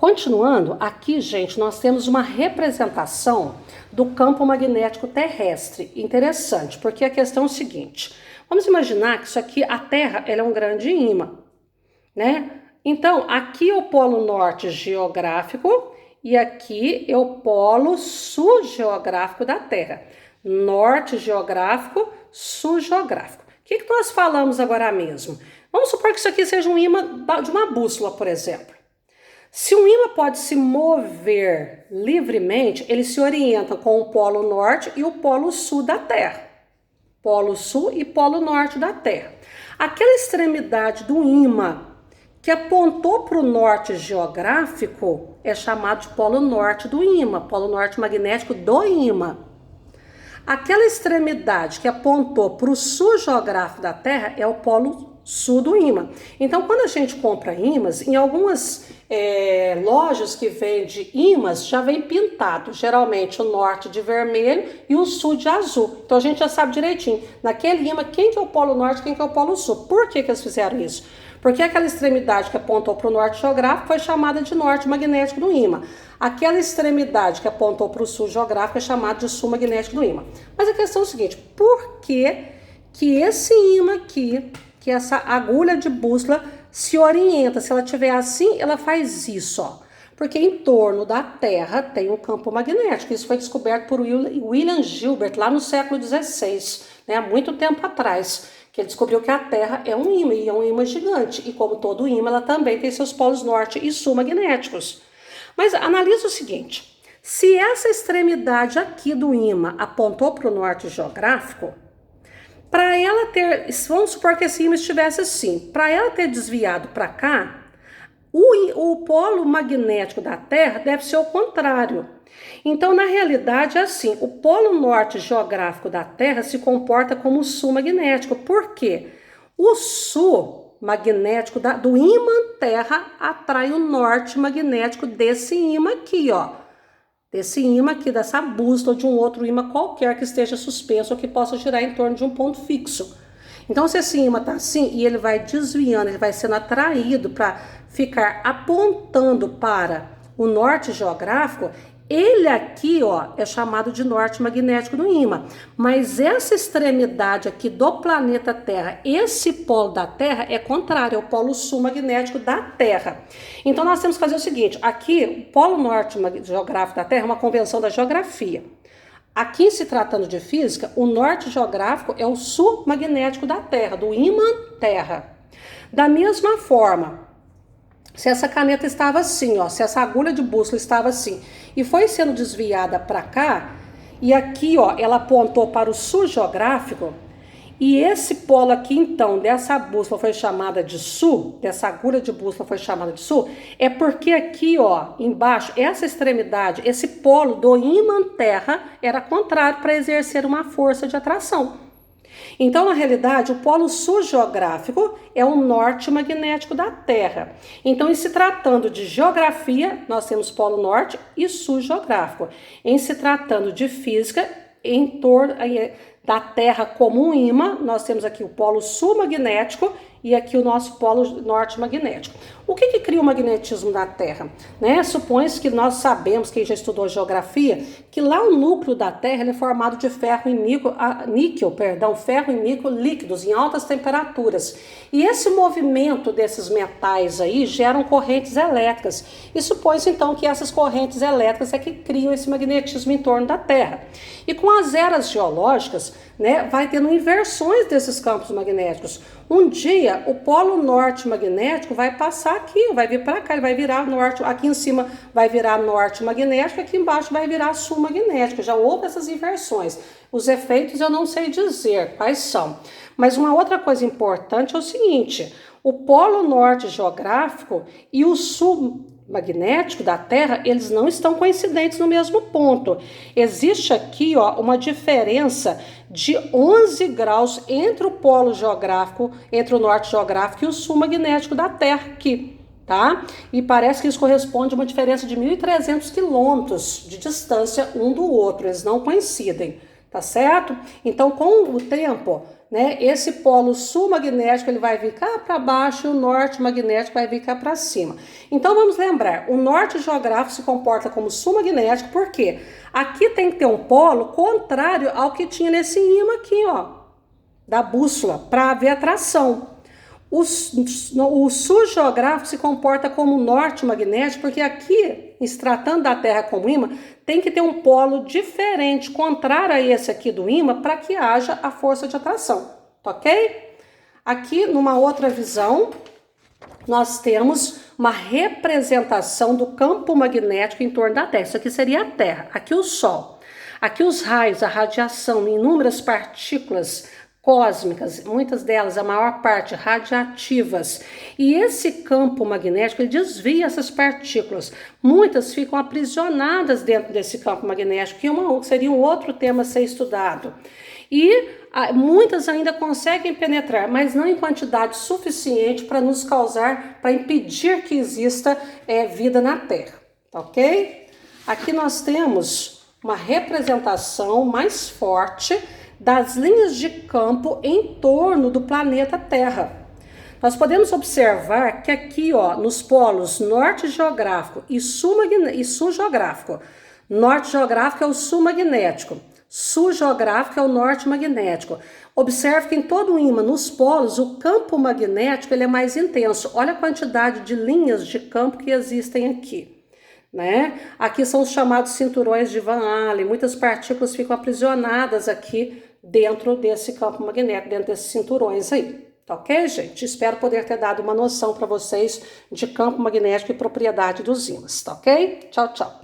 Continuando, aqui, gente, nós temos uma representação do campo magnético terrestre. Interessante, porque a questão é o seguinte. Vamos imaginar que isso aqui, a Terra, ela é um grande ímã, né? Então, aqui é o polo norte geográfico e aqui é o polo sul geográfico da Terra. Norte geográfico, sul geográfico. O que nós falamos agora mesmo? Vamos supor que isso aqui seja um ímã de uma bússola, por exemplo. Se um ímã pode se mover livremente, ele se orienta com o polo norte e o polo sul da Terra. Polo sul e polo norte da Terra. Aquela extremidade do ímã que apontou para o norte geográfico é chamado de polo norte do ímã, polo norte magnético do ímã. Aquela extremidade que apontou para o sul geográfico da Terra é o polo sul do ímã. Então, quando a gente compra ímãs, em algumas lojas que vendem ímãs, já vem pintado, geralmente o norte de vermelho e o sul de azul. Então, a gente já sabe direitinho, naquele ímã, quem que é o polo norte, quem que é o polo sul. Por que eles fizeram isso? Porque aquela extremidade que apontou para o norte geográfico foi chamada de norte magnético do ímã. Aquela extremidade que apontou para o sul geográfico é chamada de sul magnético do ímã. Mas a questão é o seguinte, por que esse ímã aqui, que essa agulha de bússola se orienta? Se ela tiver assim, ela faz isso, ó. Porque em torno da Terra tem um campo magnético. Isso foi descoberto por William Gilbert lá no século XVI, né, há muito tempo atrás, que ele descobriu que a Terra é um ímã, e é um ímã gigante. E como todo ímã, ela também tem seus polos norte e sul magnéticos. Mas analisa o seguinte, se essa extremidade aqui do ímã apontou para o norte geográfico, para ela ter, vamos supor que esse ímã estivesse assim, para ela ter desviado para cá, o polo magnético da Terra deve ser o contrário. Então, na realidade, é assim, o polo norte geográfico da Terra se comporta como o sul magnético. Por quê? O sul magnético do ímã Terra atrai o norte magnético desse ímã aqui, ó. Desse ímã aqui, dessa bússola, de um outro ímã qualquer que esteja suspenso ou que possa girar em torno de um ponto fixo. Então, se esse ímã tá assim e ele vai desviando, ele vai sendo atraído para ficar apontando para o norte geográfico, ele aqui, ó, é chamado de norte magnético do ímã. Mas essa extremidade aqui do planeta Terra, esse polo da Terra é contrário, é o polo sul magnético da Terra. Então, nós temos que fazer o seguinte, aqui, o polo norte geográfico da Terra é uma convenção da geografia. Aqui, se tratando de física, o norte geográfico é o sul magnético da Terra, do ímã Terra. Da mesma forma, se essa caneta estava assim, ó, se essa agulha de bússola estava assim, e foi sendo desviada para cá, e aqui, ó, ela apontou para o sul geográfico, e esse polo aqui, então, dessa bússola foi chamada de sul, dessa agulha de bússola foi chamada de sul, é porque aqui, ó, embaixo, essa extremidade, esse polo do ímã Terra era contrário para exercer uma força de atração. Então, na realidade, o polo sul geográfico é o norte magnético da Terra. Então, em se tratando de geografia, nós temos polo norte e sul geográfico. Em se tratando de física, em torno da Terra como um ímã, nós temos aqui o polo sul magnético e aqui o nosso polo norte magnético. O que cria o magnetismo da Terra? Né? Supõe-se que nós sabemos, quem já estudou geografia, que lá o núcleo da Terra ele é formado de ferro e ferro e níquel líquidos em altas temperaturas. E esse movimento desses metais aí geram correntes elétricas. E supõe-se então que essas correntes elétricas é que criam esse magnetismo em torno da Terra. E com as eras geológicas, né, vai tendo inversões desses campos magnéticos. Um dia o polo norte magnético vai passar aqui, vai vir para cá, ele vai virar norte, aqui em cima vai virar norte magnético, aqui embaixo vai virar sul magnético. Já houve essas inversões. Os efeitos eu não sei dizer quais são. Mas uma outra coisa importante é o seguinte, o polo norte geográfico e o sul magnético da Terra, eles não estão coincidentes no mesmo ponto. Existe aqui, ó, uma diferença de 11 graus entre o polo geográfico, entre o norte geográfico e o sul magnético da Terra aqui, tá? E parece que isso corresponde a uma diferença de 1.300 quilômetros de distância um do outro, eles não coincidem, tá certo? Então, com o tempo, né? Esse polo sul magnético ele vai vir cá para baixo e o norte magnético vai vir cá para cima. Então vamos lembrar, o norte geográfico se comporta como sul magnético, porque aqui tem que ter um polo contrário ao que tinha nesse ímã aqui, ó, da bússola, para haver atração. O sul geográfico se comporta como norte magnético, porque aqui, se tratando da Terra como ímã, tem que ter um polo diferente, contrário a esse aqui do ímã, para que haja a força de atração, tá ok? Aqui, numa outra visão, nós temos uma representação do campo magnético em torno da Terra. Isso aqui seria a Terra, aqui o Sol. Aqui os raios, a radiação, inúmeras partículas cósmicas, muitas delas, a maior parte, radiativas. E esse campo magnético, ele desvia essas partículas. Muitas ficam aprisionadas dentro desse campo magnético, que seria um outro tema a ser estudado. E muitas ainda conseguem penetrar, mas não em quantidade suficiente para nos causar, para impedir que exista vida na Terra, ok? Aqui nós temos uma representação mais forte das linhas de campo em torno do planeta Terra. Nós podemos observar que aqui, ó, nos polos norte geográfico e sul geográfico, norte geográfico é o sul magnético, sul geográfico é o norte magnético. Observe que em todo o ímã, nos polos, o campo magnético ele é mais intenso. Olha a quantidade de linhas de campo que existem aqui. Né? Aqui são os chamados cinturões de Van Allen, muitas partículas ficam aprisionadas aqui dentro desse campo magnético, dentro desses cinturões aí, tá ok, gente? Espero poder ter dado uma noção para vocês de campo magnético e propriedade dos ímãs, tá ok? Tchau, tchau!